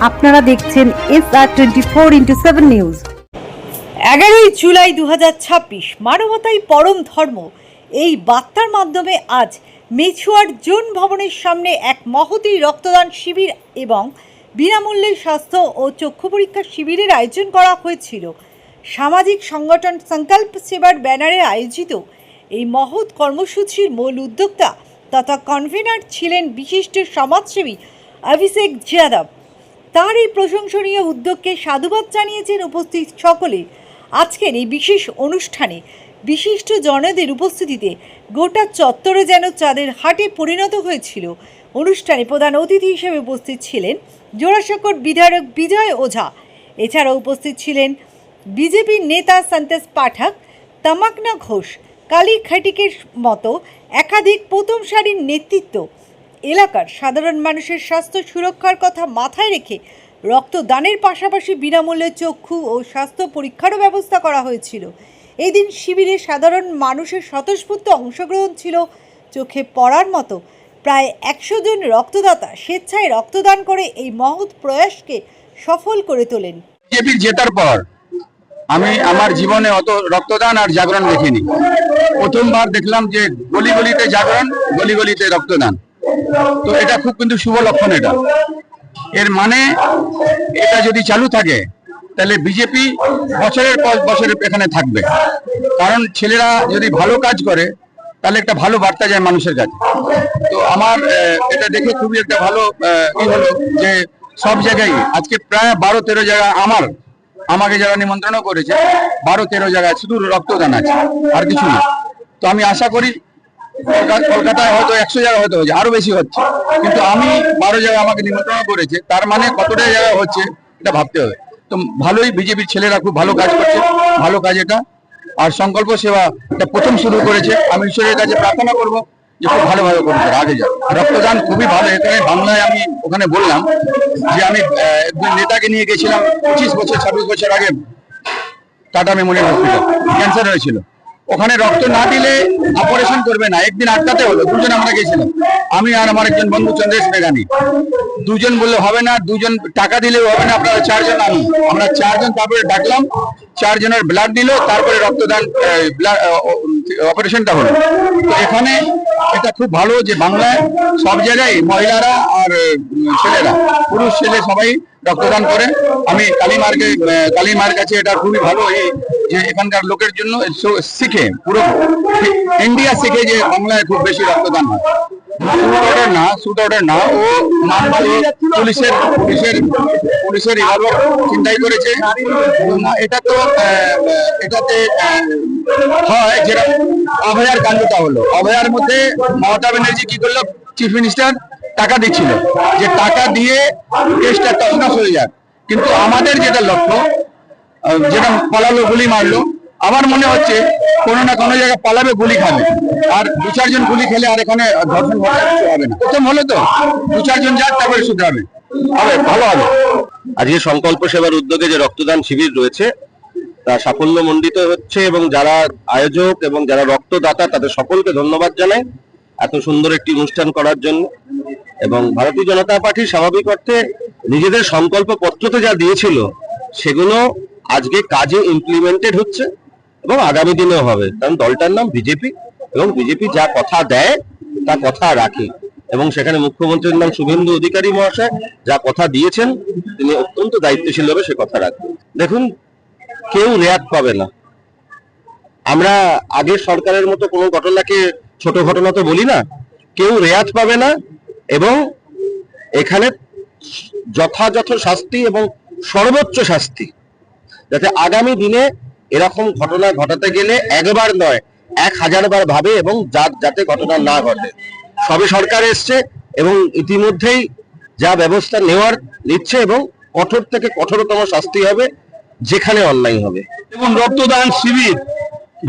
আপনারা দেখছেন SR24x7 news. 11ই July 2026 মানবতাই পরম ধর্ম এই বার্তার মাধ্যমে আজ মেছুয়ার জোন ভবনের সামনে এক মহতী রক্তদান শিবির এবং বিনামূল্যে স্বাস্থ্য ও চক্ষু পরীক্ষা শিবিরের আয়োজন করা হয়েছিল। সামাজিক সংগঠন সংকল্প সেবার ব্যানারে আয়োজিত এই মহৎ কর্মসূচির মূল উদ্যোক্তা তথা কনভেনার ছিলেন বিশিষ্ট সমাজসেবী অভিষেক যাদব। তার এই প্রশংসনীয় উদ্যোগকে সাধুবাদ জানিয়েছেন উপস্থিত সকলে। আজকের এই বিশেষ অনুষ্ঠানে বিশিষ্ট জনদের উপস্থিতিতে গোটা চত্বরে যেন চাঁদের হাটে পরিণত হয়েছিল। অনুষ্ঠানে প্রধান অতিথি হিসেবে উপস্থিত ছিলেন জোড়াসাঁকোর বিধায়ক বিজয় ওঝা। এছাড়াও উপস্থিত ছিলেন বিজেপির নেতা সন্তোষ পাঠক, তামাকনা ঘোষ, কালী খাটিকের মতো একাধিক প্রথম সারির নেতৃত্ব। এলাকার সাধারণ মানুষের স্বাস্থ্য সুরক্ষার কথা মাথায় রেখে রক্তদানের পাশাপাশি বিনামূল্যে চক্ষু ও স্বাস্থ্য পরীক্ষারও ব্যবস্থা করা হয়েছিল। এই দিন শিবিরে সাধারণ মানুষের স্বতঃস্ফূর্ত অংশগ্রহণ ছিল চোখে পড়ার মতো। প্রায় 100 জন রক্তদাতা স্বেচ্ছায় রক্তদান করে এই মহৎ প্রয়াসকে সফল করে তোলেন। বিজেপির জেতার পর আমি আমার জীবনে অত রক্তদান আর জাগরণ দেখিনি। প্রথমবার দেখলাম যে গলি গলিতে জাগরণ, গলি গলিতে রক্তদান। তো এটা খুব কিন্তু শুভ লক্ষণ। এর মানে এটা যদি চালু থাকে তাহলে বিজেপি বছরের পর বছর এখানে থাকবে। কারণ ছেলেরা যদি ভালো কাজ করে তাহলে একটা ভালো বার্তা যায় মানুষের কাছে। তো আমার এটা দেখে খুবই একটা ভালো হলো যে সব জায়গায় আজকে প্রায় 12-13 জায়গা আমাকে যারা নিমন্ত্রণ করেছে 12-13 জায়গায় শুধু রক্তদান আছে, আর কিছু না। তো আমি আশা করি কলকাতায় হয়তো 100 জায়গা হয়তো হচ্ছে, আরো বেশি হচ্ছে, কিন্তু আমি 12 জায়গায় আমাকে নিমন্ত্রণ করেছে, তার মানে কতটা জায়গা হচ্ছে এটা ভাবতে হবে। তো ভালোই, বিজেপির ছেলেরা খুব ভালো কাজ করছে, ভালো কাজ এটা। আর সংকল্প সেবা এটা প্রথম শুরু করেছে। আমি ঈশ্বরের কাছে প্রার্থনা করবো যে খুব ভালোভাবে করছে, আগে যাক। রক্তদান খুবই ভালো। এখানে বাংলায় আমি ওখানে বললাম যে আমি একজন নেতাকে নিয়ে গেছিলাম 25-26 বছর আগে টাটা মেমোরিয়াল হসপিটাল, ক্যান্সার হয়েছিল। ওখানে রক্ত না দিলে অপারেশন করবে না, একদিন আটকাতে হলো। দুজন আমরা গেছিলাম, আমি আর আমার একজন বন্ধু চন্দ্রেশ মেঘানি। দুজন বললে হবে না, দুজন টাকা দিলেও হবে না, আপনারা 4 জন আনুন। আমরা 4 জন তারপরে ডাকলাম, 4 জনের ব্লাড দিল, তারপরে রক্তদান অপারেশনটা হলো। তো এখানে এটা খুব ভালো যে বাংলায় সব জায়গায় মহিলারা আর ছেলেরা, পুরুষ ছেলে সবাই রক্তদান করে। আমি কালী মার কাছে এটা খুবই ভালো যে এখানকার লোকের জন্য শিখে, পুরো ইন্ডিয়া শিখে যে বাংলায় খুব বেশি রক্তদান হয়। শুট অর্ডার না, ও পুলিশের রিভলভার চিন্তাই করেছে। এটা তো এটাতে হয় যেটা অভয়ার কাণ্ডটা হলো। অভয়ার মধ্যে মমতা ব্যানার্জি কি করলো, চিফ মিনিস্টার টাকা দিচ্ছিল যে টাকা দিয়ে কেসটা তছনছ হয়ে যাক। কিন্তু আমাদের যেটা লক্ষ্য, যেটা পালালো, গুলি মারলো, আমার মনে হচ্ছে কোনো না কোনো জায়গায় পালাবে, গুলি খাবে। আর 2-4 জন গুলি খেলে আর এখানে ধর্ষণ কিছু হবে না। প্রথম হলো তো 2-4 জন যাক, তারপরে শুধরাবে, ভালো হবে। আজকে সংকল্প সেবার উদ্যোগে যে রক্তদান শিবির রয়েছে তা সাফল্যমণ্ডিত হচ্ছে, এবং যারা আয়োজক এবং যারা রক্তদাতা তাদের সকলকে ধন্যবাদ জানাই এত সুন্দর একটি অনুষ্ঠান করার জন্য। এবং ভারতীয় জনতা পার্টি স্বাভাবিক অর্থে নিজেদের সংকল্প পত্রতে যা দিয়েছিল সেগুলো আজকে কাজে ইমপ্লিমেন্টেড হচ্ছে এবং আগামী দিনেও হবে। কারণ দলটার নাম বিজেপি, এবং বিজেপি যা কথা দেয় তা কথা রাখে। এবং সেখানে মুখ্যমন্ত্রীর নাম শুভেন্দু অধিকারী মহাশয় যা কথা দিয়েছেন তিনি অত্যন্ত দায়িত্বশীলভাবে সে কথা রাখবেন। দেখুন, কেউ রেয়াত পাবে না। আমরা আগের সরকারের মতো কোনো ঘটনাকে ছোট ঘটনা তো বলি না। কেউ রেয়াত পাবে না, এবং এখানে যথাযথ শাস্তি এবং সর্বোচ্চ শাস্তি, যাতে আগামী দিনে এরকম ঘটনা ঘটাতে গেলে একবার নয় 1000 বার ভাবে, এবং যাতে ঘটনা না ঘটে। সবে সরকার এসছে এবং ইতিমধ্যেই যা ব্যবস্থা নিচ্ছে, এবং কঠোর থেকে কঠোরতম শাস্তি হবে যেখানে অন্যায় হবে। এবং রক্তদান শিবির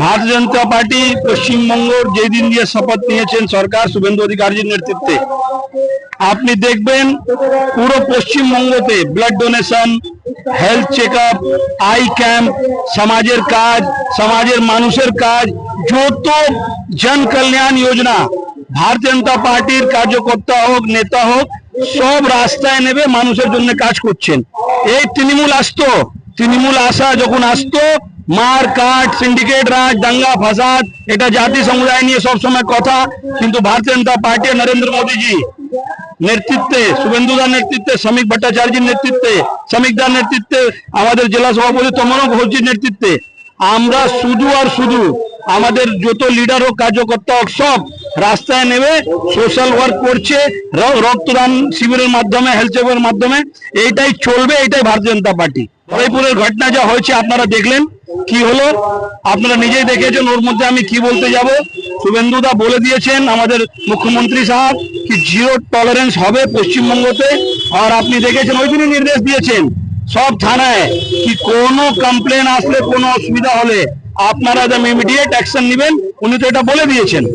ভারতীয় জনতা পার্টি পশ্চিমবঙ্গের যেদিন দিয়ে শপথ নিয়েছেন সরকার শুভেন্দু অধিকারীর নেতৃত্বে, আপনি দেখবেন পুরো পশ্চিমবঙ্গতে blood donation, health check up, eye camp, সমাজের কাজ, সমাজের মানুষের কাজ, যত জন কল্যাণ योजना भारतीय जनता पार्टी कार्यकर्ता হোক, নেতা হোক, সব রাস্তায় নেবে মানুষের জন্য কাজ করছেন। এই তৃণমূল আসতো, তৃণমূল আসা যখন আসতো মার কাট, সিন্ডিকেট রাজ, দাঙ্গা ফাসাদ, এটা জাতি সমুদায় নিয়ে সবসময় কথা, কিন্তু ভারতীয় জনতা পার্টি নরেন্দ্র মোদীজি নেতৃত্বে, শুভেন্দুদার নেতৃত্বে, শ্রমিক ভট্টাচার্যের নেতৃত্বে, শ্রমিকদার নেতৃত্বে, আমাদের জেলা সভাপতি তমনক ঘোষজির নেতৃত্বে আমরা শুধু আর শুধু আমাদের যত লিডার হোক, কার্যকর্তা হোক, সব রাস্তায় নেবে সোশ্যাল ওয়ার্ক করছে, রক্তদান শিবিরের মাধ্যমে, হেলথ চেকের মাধ্যমে। এইটাই চলবে, এইটাই ভারতীয় জনতা পার্টি। হরিপুরের ঘটনা যা হয়েছে আপনারা দেখলেন, কি হলো আপনারা নিজেই দেখেছেন। ওর মধ্যে আমি কি বলতে যাব, শুভেন্দুদা বলে দিয়েছেন আমাদের মুখ্যমন্ত্রী সাহেব কি জিরো টলারেন্স হবে পশ্চিমবঙ্গতে। আর আপনি দেখেছেন ওই দিনই নির্দেশ দিয়েছেন সব থানায় কি কোনো কমপ্লেন আসলে, কোনো অসুবিধা হলে আপনারা ইমিডিয়েট অ্যাকশন নেবেন। উনি তো এটা বলে দিয়েছেন।